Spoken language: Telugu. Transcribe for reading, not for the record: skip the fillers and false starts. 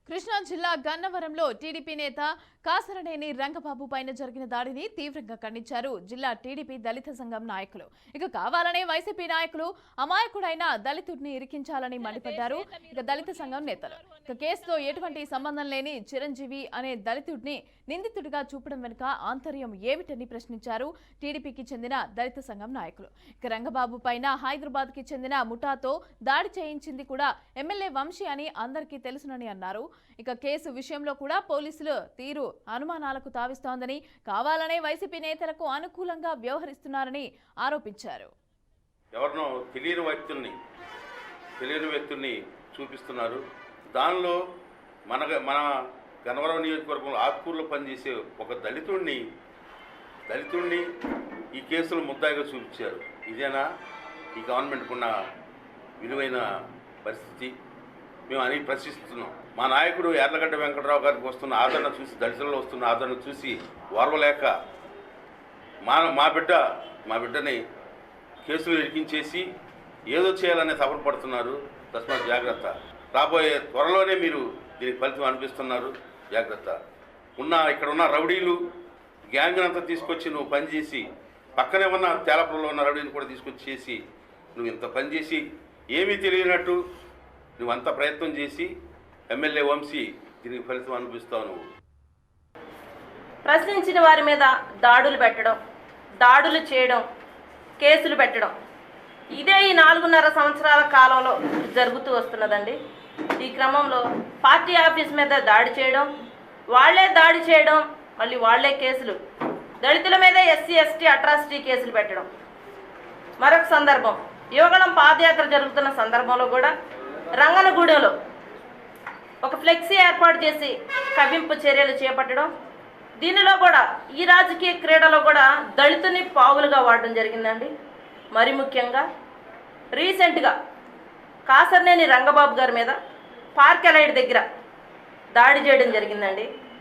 కృష్ణా జిల్లా గన్నవరంలో టీడీపీ నేత కాసరనేని రంగబాబు పైన జరిగిన దాడిని తీవ్రంగా ఖండించారు జిల్లా టీడీపీ దళిత సంఘం నాయకులు. ఇక కావాలనే వైసీపీ నాయకులు అమాయకుడైన దళితుడిని ఇరికించాలని మండిపడ్డారు. ఇక దళిత సంఘం నేతలు ఇక కేసుతో ఎటువంటి సంబంధం లేని చిరంజీవి అనే దళితుడిని నిందితుడిగా చూపడం వెనుక ఆంతర్యం ఏమిటని ప్రశ్నించారు టీడీపీకి చెందిన దళిత సంఘం నాయకులు. ఇక రంగబాబు పైన హైదరాబాద్ కి చెందిన ముఠాతో దాడి చేయించింది కూడా ఎమ్మెల్యే వంశీ అని అందరికీ తెలుసునని అన్నారు. ఇక కేసు విషయంలో కూడా పోలీసులు తీరు అనుమానాలకు తావిస్తోందని, కావాలనే వైసీపీ నేతలకు అనుకూలంగా వ్యవహరిస్తున్నారని ఆరోపించారు. ఎవరినో తెలియని వ్యక్తుల్ని చూపిస్తున్నారు. దానిలో మన గన్నవరం నియోజకవర్గంలో ఆత్కూరులో పనిచేసే ఒక దళితుడిని ఈ కేసులో ముద్దాయిగా చూపించారు. ఇదేనా ఈ గవర్నమెంట్కున్న విలువైన పరిస్థితి? మేము అని ప్రశ్నిస్తున్నాం. మా నాయకుడు యార్లగడ్డ వెంకటరావు గారికి వస్తున్న ఆదరణ చూసి, దళితులలో వస్తున్న ఆదరణ చూసి ఓర్వలేక మా బిడ్డని కేసులు ఇరికించేసి ఏదో చేయాలనే తపన పడుతున్నారు. తస్మాత్ జాగ్రత్త. రాబోయే త్వరలోనే మీరు దీనికి ఫలితం అనిపిస్తున్నారు. జాగ్రత్త. ఇక్కడ ఉన్న రౌడీలు గ్యాంగ్ అంతా తీసుకొచ్చి నువ్వు పనిచేసి, పక్కనే ఉన్న తేలపురంలో ఉన్న రౌడీని కూడా తీసుకొచ్చి చేసి, నువ్వు ఇంత పనిచేసి ఏమీ తెలియనట్టు నువ్వంత ప్రయత్నం చేసి ఎమ్మెల్యే వంశీ దీనికి ఫలితం అనిపిస్తావు. నువ్వు ప్రశ్నించిన వారి మీద దాడులు పెట్టడం, దాడులు చేయడం, కేసులు పెట్టడం, ఇదే ఈ 4.5 సంవత్సరాల కాలంలో జరుగుతూ వస్తున్నదండి. ఈ క్రమంలో పార్టీ ఆఫీస్ మీద దాడి చేయడం, దాడి చేయడం, మళ్ళీ వాళ్లే కేసులు, దళితుల మీద ఎస్సీ ఎస్టీ అట్రాసిటీ కేసులు పెట్టడం. మరొక సందర్భం, యువగళం పాదయాత్ర జరుగుతున్న సందర్భంలో కూడా రంగనగూడెంలో ఒక ఫ్లెక్సీ ఏర్పాటు చేసి కవ్వింపు చర్యలు చేపట్టడం. దీనిలో కూడా ఈ రాజకీయ క్రీడలో కూడా దళితుని పావులుగా వాడడం జరిగిందండి. మరి ముఖ్యంగా రీసెంట్గా కాసరనేని రంగబాబు గారి మీద పార్క్ ఎలైడ్ దగ్గర దాడి చేయడం జరిగిందండి.